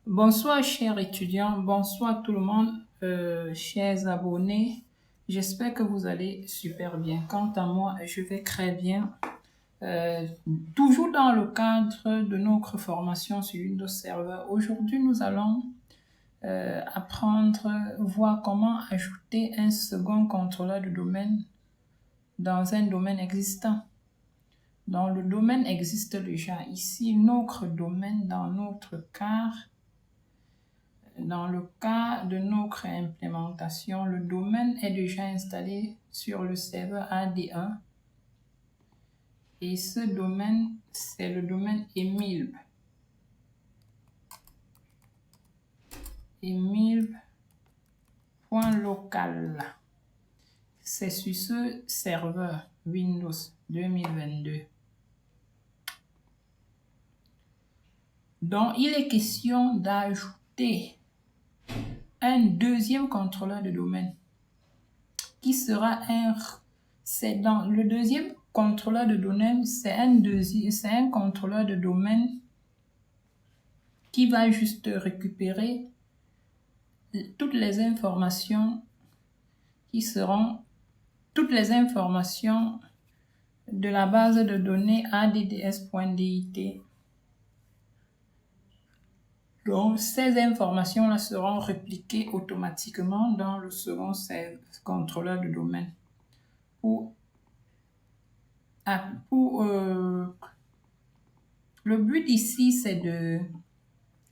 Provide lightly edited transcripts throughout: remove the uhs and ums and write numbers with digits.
Bonsoir chers étudiants, bonsoir tout le monde, chers abonnés. J'espère que vous allez super bien. Quant à moi, je vais très bien. Toujours dans le cadre de notre formation sur Windows Server. Aujourd'hui, nous allons voir comment ajouter un second contrôleur de domaine dans un domaine existant. Donc, le domaine existe déjà. Ici, notre domaine dans notre cas. Dans le cas de notre implémentation, le domaine est déjà installé sur le serveur AD1 et ce domaine, c'est le domaine emilb. Emilb.local. C'est sur ce serveur Windows 2022. Donc, il est question d'ajouter un deuxième contrôleur de domaine qui sera le deuxième contrôleur de domaine, c'est un contrôleur de domaine qui va juste récupérer toutes les informations de la base de données adds.dit. Donc, ces informations-là seront répliquées automatiquement dans le second contrôleur de domaine. Le but ici, c'est de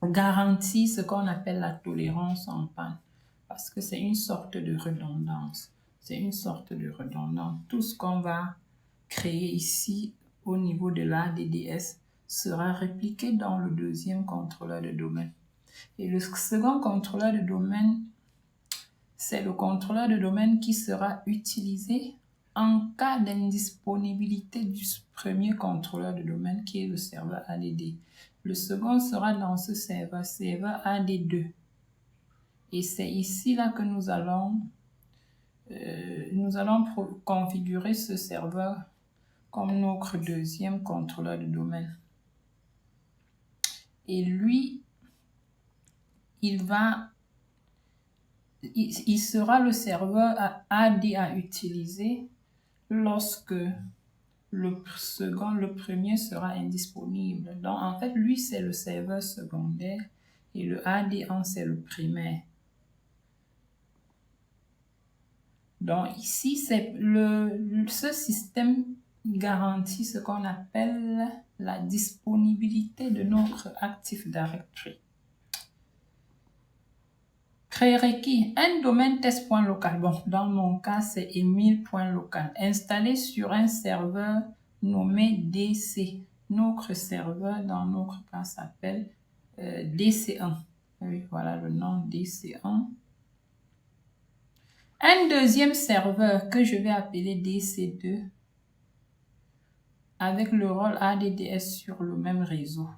garantir ce qu'on appelle la tolérance en panne, parce que c'est une sorte de redondance. Tout ce qu'on va créer ici au niveau de l'ADDS sera répliqué dans le deuxième contrôleur de domaine. Et le second contrôleur de domaine, c'est le contrôleur de domaine qui sera utilisé en cas d'indisponibilité du premier contrôleur de domaine qui est le serveur ADD. Le second sera dans ce serveur AD2. Et c'est ici là que nous allons configurer ce serveur comme notre deuxième contrôleur de domaine. Et lui, il sera le serveur AD à utiliser lorsque le premier sera indisponible. Donc, en fait, lui, c'est le serveur secondaire et le AD1, c'est le primaire. Donc, ici, ce système garantit ce qu'on appelle la disponibilité de notre Active Directory. Prérequis, un domaine test.local. Bon, dans mon cas, c'est emil.local. Installé sur un serveur nommé DC. Notre serveur, dans notre cas, s'appelle DC1. Oui, voilà le nom DC1. Un deuxième serveur que je vais appeler DC2 avec le rôle ADDS sur le même réseau.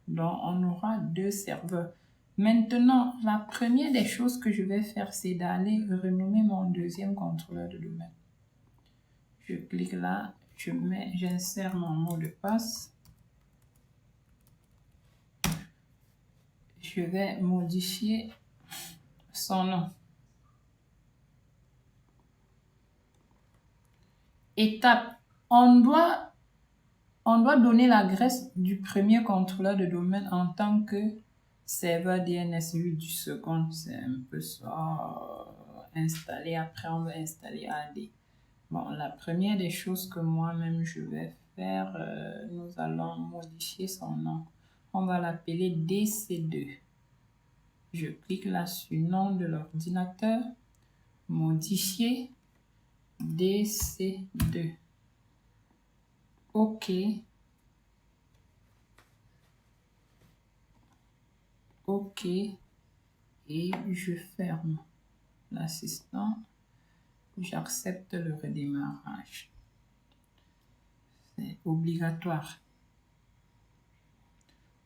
Donc, on aura deux serveurs. Maintenant, la première des choses que je vais faire, c'est d'aller renommer mon deuxième contrôleur de domaine. Je clique là, j'insère mon mot de passe. Je vais modifier son nom. Étape, on doit donner l'adresse du premier contrôleur de domaine en tant que serveur DNS, lui du second, c'est un peu ça, installé, après on va installer AD. Bon, la première des choses que moi-même je vais faire, nous allons modifier son nom. On va l'appeler DC2. Je clique là sur nom de l'ordinateur, modifier DC2. OK. OK. Et je ferme l'assistant. J'accepte le redémarrage. C'est obligatoire.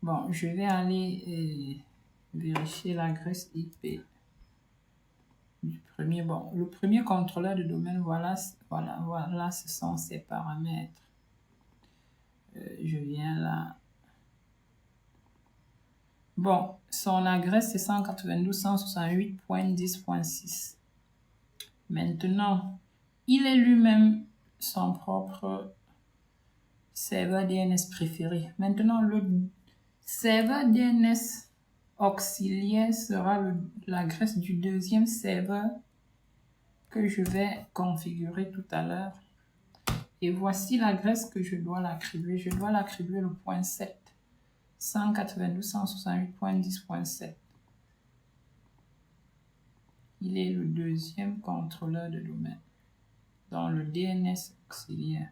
Bon, je vais aller vérifier l'adresse IP du premier. Bon, le premier contrôleur de domaine, voilà, ce sont ses paramètres. Je viens là. Bon, son adresse c'est 192.168.10.6. Maintenant, il est lui-même son propre serveur DNS préféré. Maintenant, le serveur DNS auxiliaire sera l'adresse du deuxième serveur que je vais configurer tout à l'heure. Et voici l'adresse que je dois l'attribuer. Je dois l'attribuer le point 7. 192.168.10.7. Il est le deuxième contrôleur de domaine dans le DNS auxiliaire.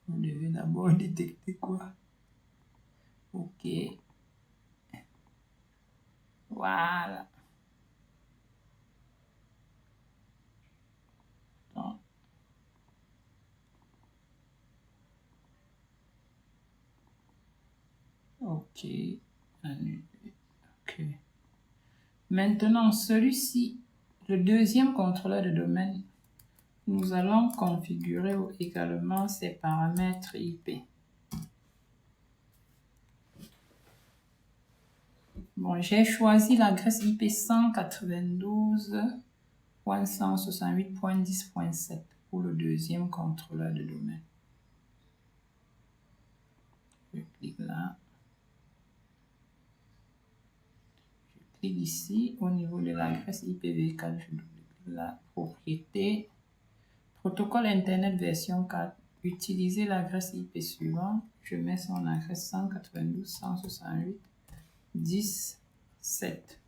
Vous devez d'abord détecter quoi? Ok. Voilà. Attends. Ok. Ok. Maintenant, celui-ci, le deuxième contrôleur de domaine, nous allons configurer également ses paramètres IP. Bon, j'ai choisi l'adresse IP 192.168.10.7 pour le deuxième contrôleur de domaine. Je clique là. Je clique ici au niveau de l'adresse IPv4. Je clique la propriété. Protocole Internet version 4. Utilisez l'adresse IP suivante. Je mets son adresse 192.168.10.7.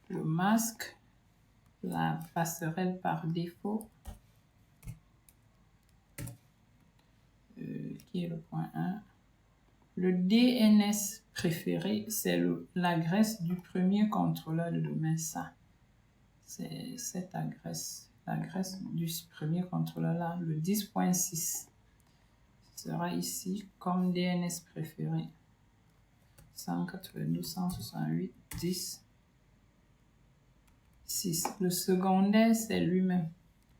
Le masque, la passerelle par défaut, qui est le point 1. Le DNS préféré, c'est l'adresse du premier contrôleur de domaine. Ça, c'est cette adresse, l'adresse du premier contrôleur là, le 10.6 sera ici comme DNS préféré. 192.168.10.6. Le secondaire, c'est lui-même.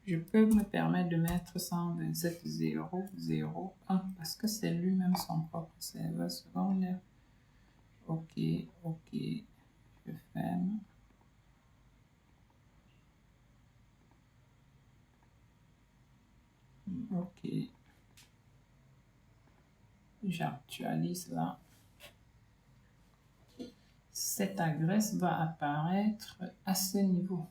Je peux me permettre de mettre 127.0.0.1 parce que c'est lui-même son propre serveur secondaire. Ok, ok, je ferme. Ok, j'actualise là. Cette adresse va apparaître à ce niveau.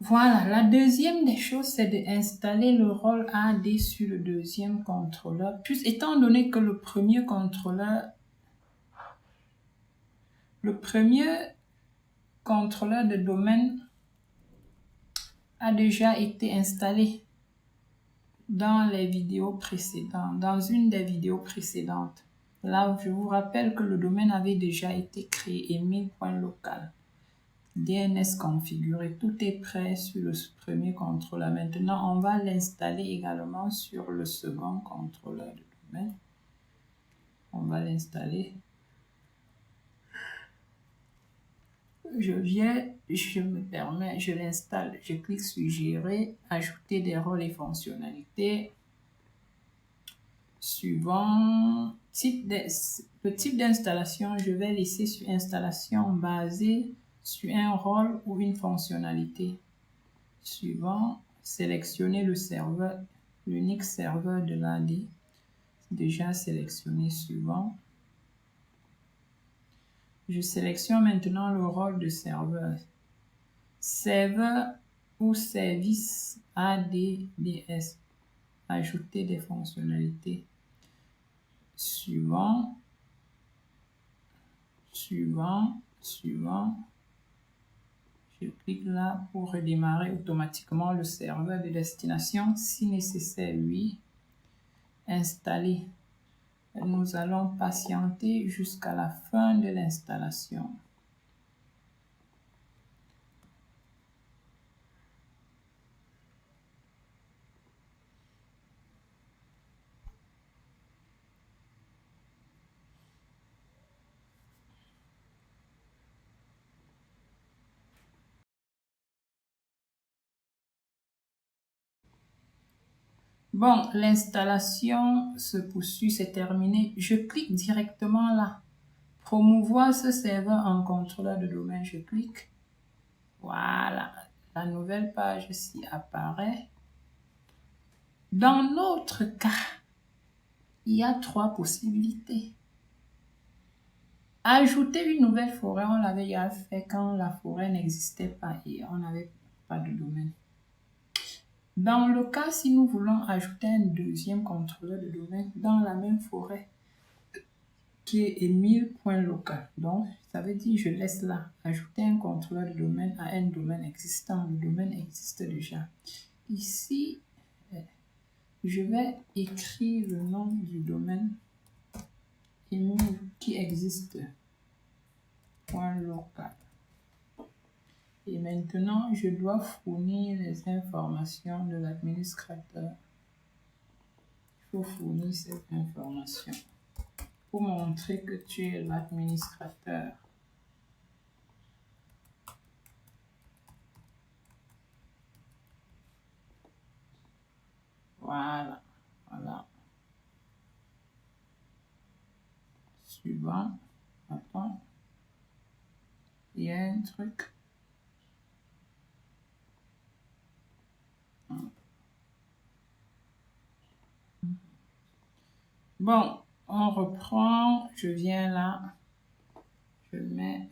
Voilà, la deuxième des choses, c'est d'installer le rôle AD sur le deuxième contrôleur. Puis, étant donné que le premier contrôleur de domaine a déjà été installé dans les vidéos précédentes, dans une des vidéos précédentes. Là, je vous rappelle que le domaine avait déjà été créé, emile.local. DNS configuré, tout est prêt sur le premier contrôleur. Maintenant, on va l'installer également sur le second contrôleur de domaine. On va l'installer. Je viens, je me permets, je l'installe. Je clique sur Gérer, Ajouter des rôles et fonctionnalités. Suivant le type d'installation, je vais laisser sur installation basée sur un rôle ou une fonctionnalité. Suivant, sélectionner le serveur, l'unique serveur de l'AD. Déjà sélectionné. Suivant. Je sélectionne maintenant le rôle de serveur. Serveur ou service ADDS. Ajouter des fonctionnalités. Suivant. Je clique là pour redémarrer automatiquement le serveur de destination. Si nécessaire, oui. Installer. Nous allons patienter jusqu'à la fin de l'installation. Bon, l'installation se poursuit, c'est terminé. Je clique directement là. Promouvoir ce serveur en contrôleur de domaine. Je clique. Voilà. La nouvelle page ici apparaît. Dans notre cas, il y a 3 possibilités. Ajouter une nouvelle forêt, on l'avait déjà fait quand la forêt n'existait pas et on n'avait pas de domaine. Dans le cas, si nous voulons ajouter un deuxième contrôleur de domaine dans la même forêt qui est Emile.local. Donc, ça veut dire je laisse là ajouter un contrôleur de domaine à un domaine existant. Le domaine existe déjà. Ici, je vais écrire le nom du domaine Emile qui existe. .local. Et maintenant, je dois fournir les informations de l'administrateur. Il faut fournir cette information pour montrer que tu es l'administrateur. Voilà, voilà. Suivant. Attends. Il y a un truc. Bon, on reprend. Je viens là. Je mets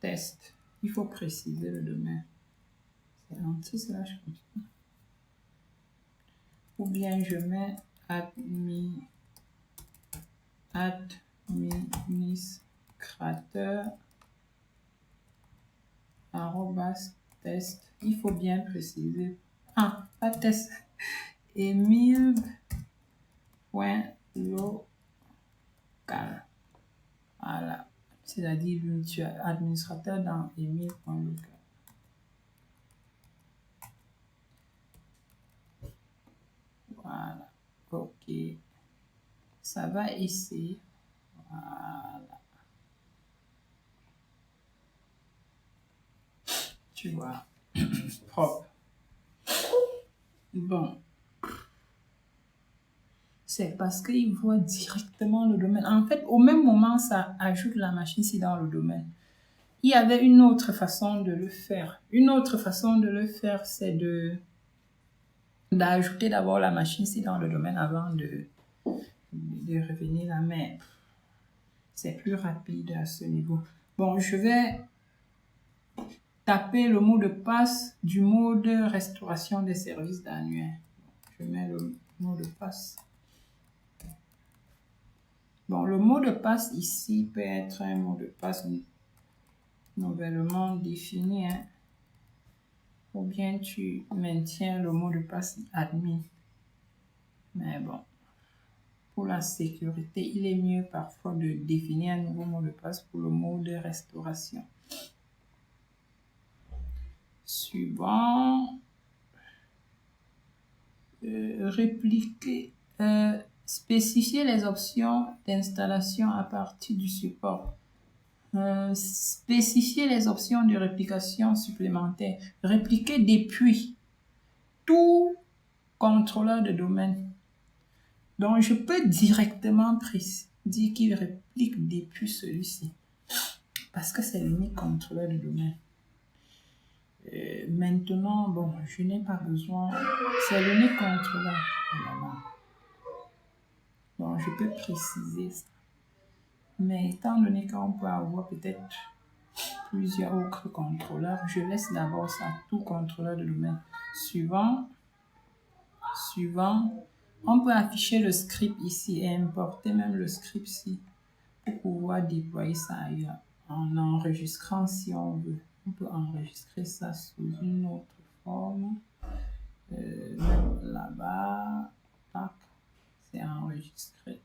test. Il faut préciser le domaine. C'est anti/. Ou bien je mets administrateur @test. Il faut bien préciser. Ah, pas test. Emile.local. Voilà. C'est-à-dire tu es administrateur dans Emile.local. Voilà. Ok. Ça va ici. Voilà. Tu vois. Propre. Bon. C'est parce qu'il voit directement le domaine. En fait, au même moment, ça ajoute la machine ici dans le domaine. Il y avait une autre façon de le faire. Une autre façon de le faire, c'est d'ajouter d'abord la machine ici dans le domaine avant de revenir là. Mais c'est plus rapide à ce niveau. Bon, je vais taper le mot de passe du mode restauration des services d'annuaire. Je mets le mot de passe. Bon, le mot de passe ici peut être un mot de passe nouvellement défini, hein. Ou bien tu maintiens le mot de passe admin. Mais bon, pour la sécurité, il est mieux parfois de définir un nouveau mot de passe pour le mot de restauration. Suivant, répliquer, spécifier les options d'installation à partir du support. Spécifier les options de réplication supplémentaires. Répliquer depuis tout contrôleur de domaine. Donc, je peux directement dire qu'il réplique depuis celui-ci. Parce que c'est l'unique contrôleur de domaine. Maintenant, bon, je n'ai pas besoin. C'est l'unique contrôleur. Voilà. Bon, je peux préciser ça. Mais étant donné qu'on peut avoir peut-être plusieurs autres contrôleurs, je laisse d'abord ça, tout contrôleur de domaine. Suivant, on peut afficher le script ici et importer même le script ici pour pouvoir déployer ça ailleurs en enregistrant si on veut. On peut enregistrer ça sous une autre forme. Même là-bas, tac, c'est enregistré.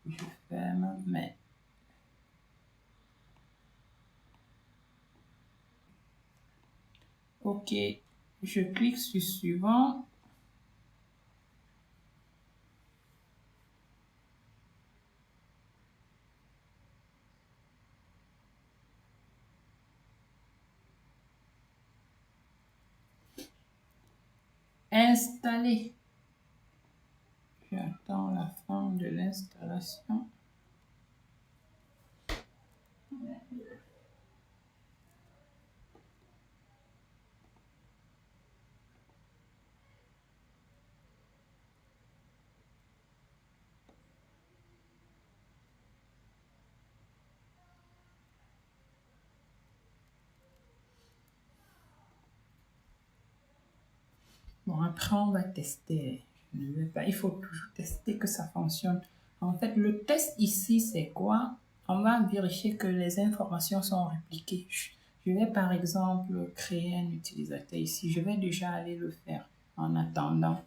Je ferme, mais ok, je clique sur suivant. Installer. J'attends la fin de l'installation. Bon, après, on va tester. Je ne vais pas, il faut toujours tester que ça fonctionne. En fait, le test ici, c'est quoi? On va vérifier que les informations sont répliquées. Je vais par exemple créer un utilisateur ici. Je vais déjà aller le faire en attendant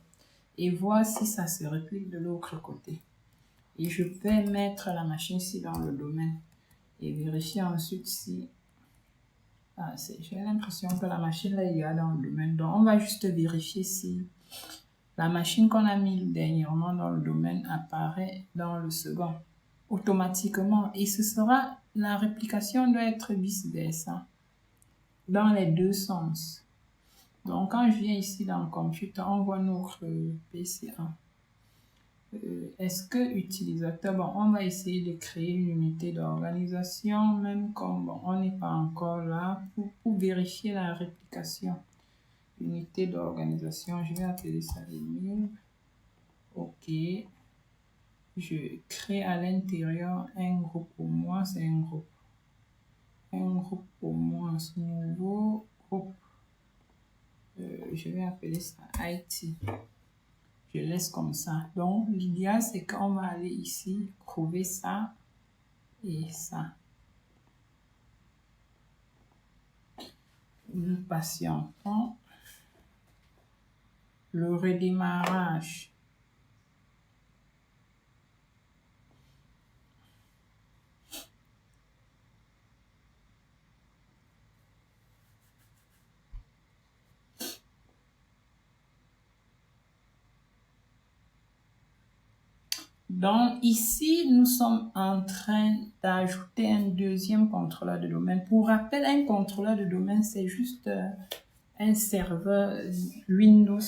et voir si ça se réplique de l'autre côté. Et je vais mettre la machine ici dans le domaine et vérifier ensuite si... Ah, j'ai l'impression que la machine là, il y a dans le domaine. Donc, on va juste vérifier si la machine qu'on a mis dernièrement dans le domaine apparaît dans le second automatiquement. Et ce sera, la réplication doit être vice-versa, dans les deux sens. Donc, quand je viens ici dans le computer, on voit notre PC1. Est-ce que utilisateur, bon, on va essayer de créer une unité d'organisation, même comme bon, on n'est pas encore là, pour vérifier la réplication. Unité d'organisation, je vais appeler ça les 1000. OK. Je crée à l'intérieur un groupe pour moi, c'est un groupe. Un groupe pour moi, ce nouveau groupe. Je vais appeler ça IT. Je laisse comme ça. Donc, l'idéal, c'est qu'on va aller ici, trouver ça et ça. Nous patientons. Le redémarrage. Donc, ici, nous sommes en train d'ajouter un deuxième contrôleur de domaine. Pour rappel, un contrôleur de domaine, c'est juste un serveur Windows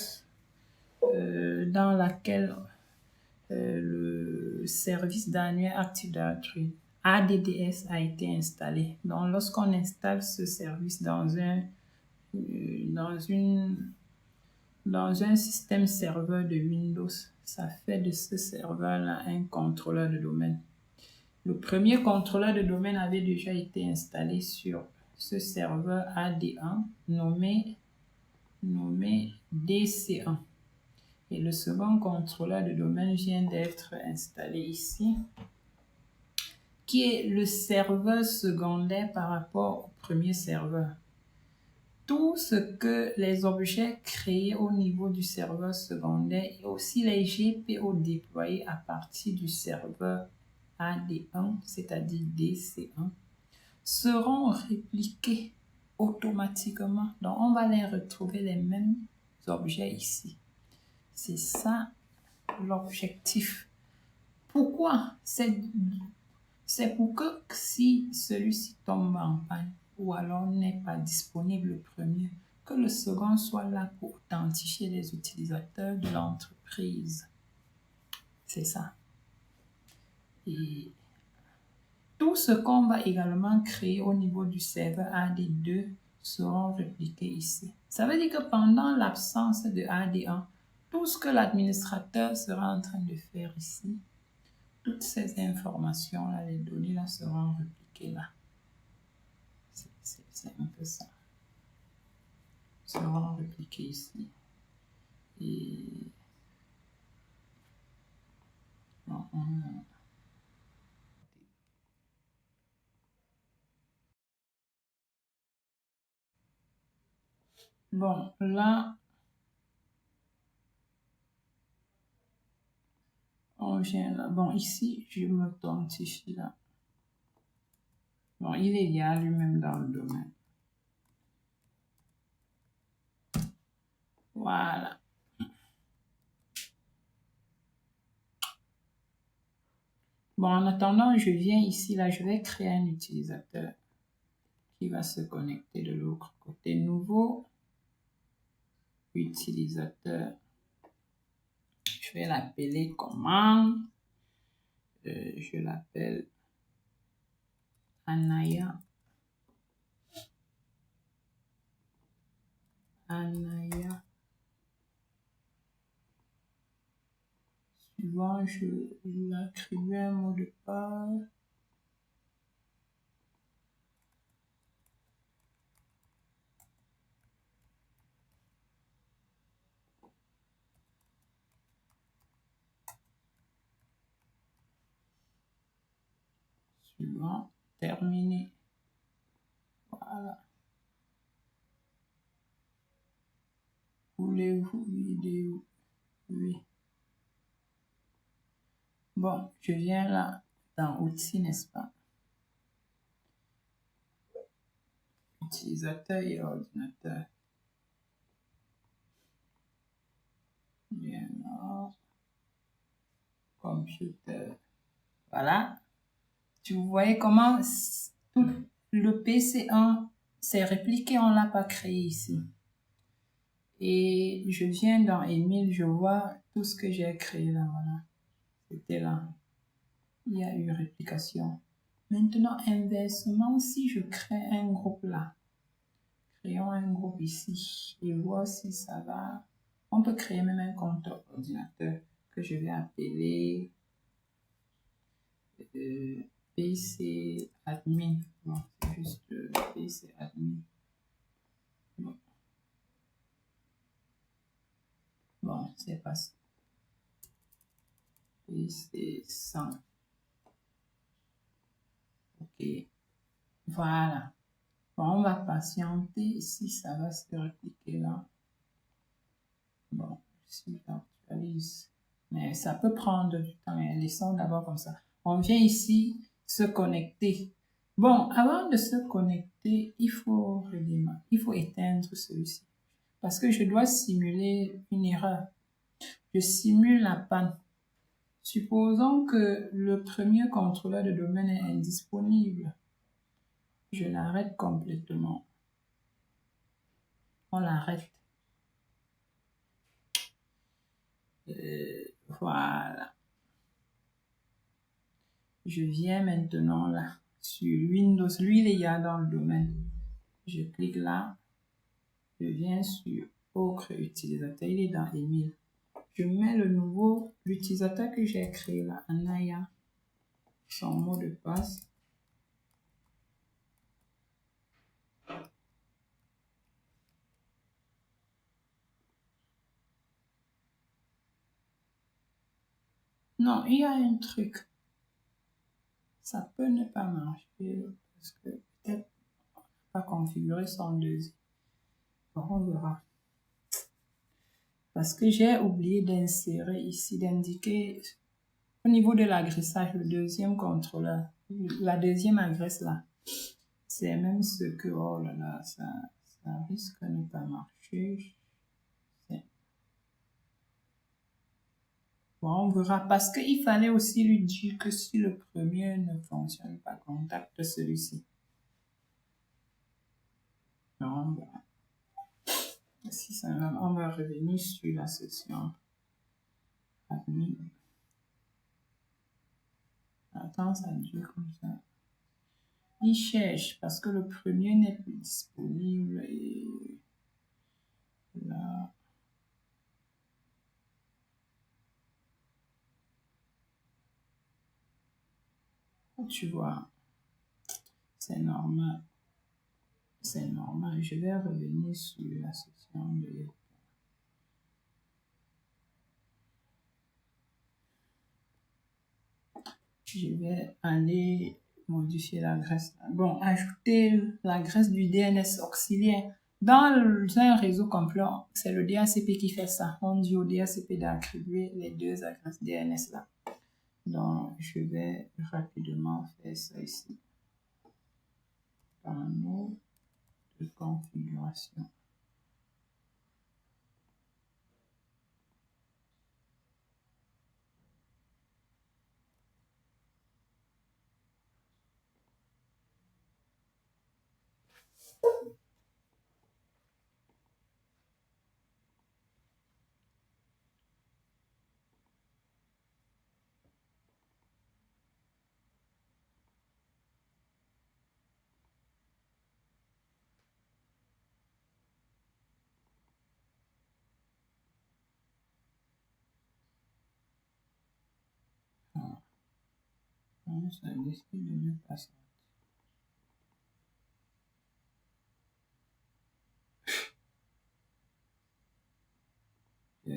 dans laquelle le service d'annuaire Active Directory ADDS a été installé. Donc, lorsqu'on installe ce service dans un système serveur de Windows, ça fait de ce serveur-là un contrôleur de domaine. Le premier contrôleur de domaine avait déjà été installé sur ce serveur AD1 nommé DC1. Et le second contrôleur de domaine vient d'être installé ici, qui est le serveur secondaire par rapport au premier serveur. Tout ce que les objets créés au niveau du serveur secondaire et aussi les GPO déployés à partir du serveur AD1, c'est-à-dire DC1, seront répliqués automatiquement. Donc, on va les retrouver les mêmes objets ici. C'est ça l'objectif. Pourquoi? C'est pour que si celui-ci tombe en panne ou alors n'est pas disponible le premier, que le second soit là pour authentifier les utilisateurs de l'entreprise. C'est ça. Et tout ce qu'on va également créer au niveau du serveur AD2 seront répliqués ici. Ça veut dire que pendant l'absence de AD1, tout ce que l'administrateur sera en train de faire ici, toutes ces informations-là, les données-là seront répliquées là. C'est un peu ça. Seront répliquées ici. Et non, bon, là, on vient là. Bon, ici, je m'authentifie là. Bon, il est lié lui-même dans le domaine. Voilà. Bon, en attendant, je viens ici, là, je vais créer un utilisateur qui va se connecter de l'autre côté. Nouveau utilisateur. Je Je vais l'appeler comment? Je l'appelle Anaya. Anaya. Suivant, je l'attribue un mot de passe. Suivant, terminé. Voilà. Voulez-vous vidéo? Oui. Bon, je viens là dans outils, n'est-ce pas? Utilisateur et ordinateur. Bien là. Computer. Voilà. Tu voyez comment tout le PC1 s'est répliqué, on ne l'a pas créé ici. Et je viens dans Emile, je vois tout ce que j'ai créé là, voilà. C'était là. Il y a eu réplication. Maintenant, inversement, si je crée un groupe là, créons un groupe ici et voir si ça va. On peut créer même un compte ordinateur que je vais appeler PC admin. Bon, c'est juste PC admin. Bon, c'est pas ça. PC 100. Ok. Voilà. Bon, on va patienter si ça va se répliquer là. Bon, si j'actualise. Mais ça peut prendre du temps. Mais laissons d'abord comme ça. On vient ici se connecter. Bon, avant de se connecter, il faut redémarrer. Il faut éteindre celui-ci. Parce que je dois simuler une erreur. Je simule la panne. Supposons que le premier contrôleur de domaine est indisponible. Je l'arrête complètement. On l'arrête. Voilà. Je viens maintenant là sur Windows. Lui, il y a dans le domaine. Je clique là. Je viens sur autre utilisateur. Il est dans Emile. Je mets l'utilisateur que j'ai créé là, Anaya. Son mot de passe. Non, il y a un truc. Ça peut ne pas marcher parce que peut-être on n'a pas configuré son deuxième. Bon, on verra. Parce que j'ai oublié d'insérer ici, d'indiquer au niveau de l'agressage, le deuxième contrôleur, la deuxième adresse là. C'est même ce que, oh là là, ça risque de ne pas marcher. Bon, on verra parce qu'il fallait aussi lui dire que si le premier ne fonctionne pas, contacte celui-ci. Non, on verra. Si ça va, on va revenir sur la session admin. Attends, ça dure comme ça. Il cherche parce que le premier n'est plus disponible et là. Tu vois, c'est normal. C'est normal. Je vais revenir sur la session de... Je vais aller modifier l'adresse. Bon, ajouter l'adresse du DNS auxiliaire. Dans un réseau complet, c'est le DHCP qui fait ça. On dit au DHCP d'attribuer les deux adresses DNS là. Donc, je vais rapidement faire ça ici. Panneau de configuration. Ça décide de ne pas sortir.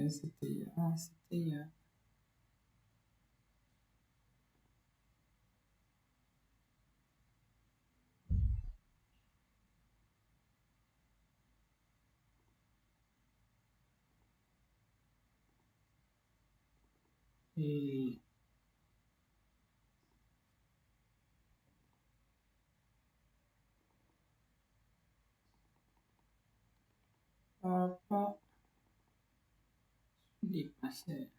C'était et pas dépassé.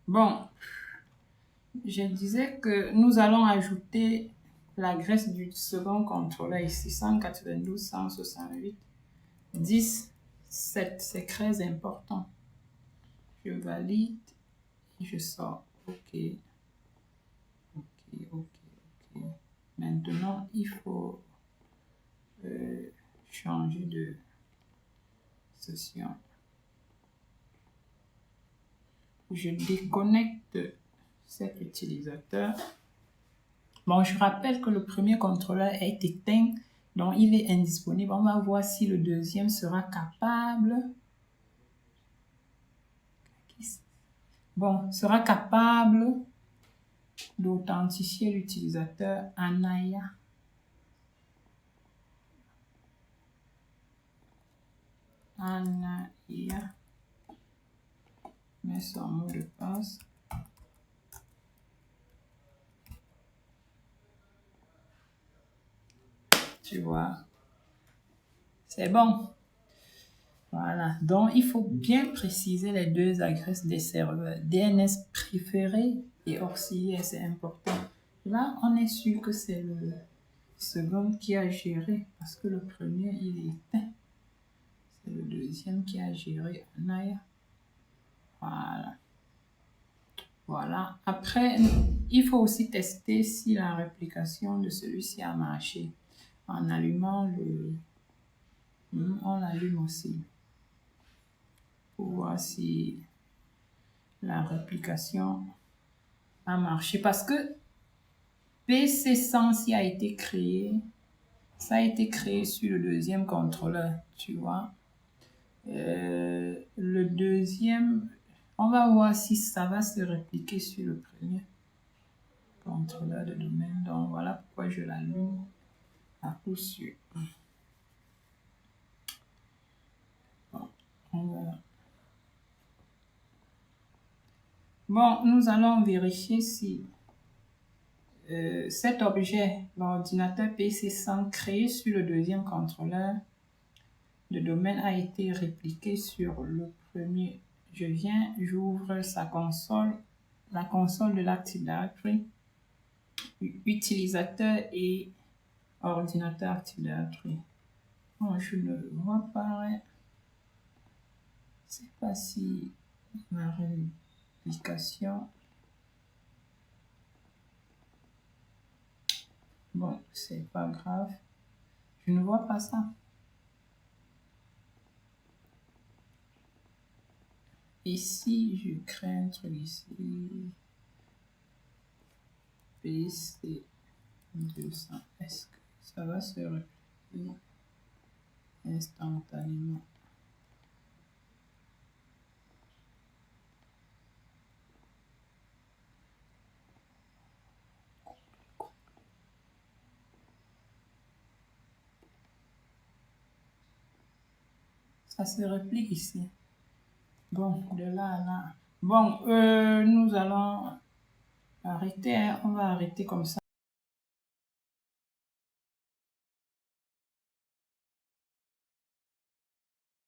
Bon, je disais que nous allons ajouter la graisse du second contrôleur ici, 192, 168, 10, 7. C'est très important. Je valide et je sors. OK. Maintenant, il faut changer de session. Je déconnecte cet utilisateur. Bon, je rappelle que le premier contrôleur est éteint, donc il est indisponible. On va voir si le deuxième sera capable. Bon, sera capable d'authentifier l'utilisateur Anaya. Anaya. Mets son mot de passe. Tu vois, c'est bon. Voilà, donc il faut bien préciser les deux adresses des serveurs. DNS préféré et auxiliaire, c'est important. Là, on est sûr que c'est le second qui a géré parce que le premier, il est éteint. C'est le deuxième qui a géré Anaya. Voilà. Voilà. Après, il faut aussi tester si la réplication de celui-ci a marché. En allumant le... On l'allume aussi. Pour voir si la réplication a marché. Parce que PC100 a été créé. Ça a été créé sur le deuxième contrôleur, tu vois. Le deuxième... On va voir si ça va se répliquer sur le premier contrôleur de domaine. Donc, voilà pourquoi je l'allume à coup sûr. Bon, nous allons vérifier si cet objet, l'ordinateur PC100 créé sur le deuxième contrôleur de domaine a été répliqué sur le premier. Je viens, j'ouvre sa console, la console de l'Active Directory, utilisateur et ordinateur Active Directory. Bon, je ne vois pas, je ne sais pas si la réplication. Bon, c'est pas grave. Je ne vois pas ça. Ici, je crée un truc ici. PC 200. Est-ce que ça va se répliquer instantanément? Ça se réplique ici. Bon, de là à là. Bon, nous allons arrêter. Hein. On va arrêter comme ça.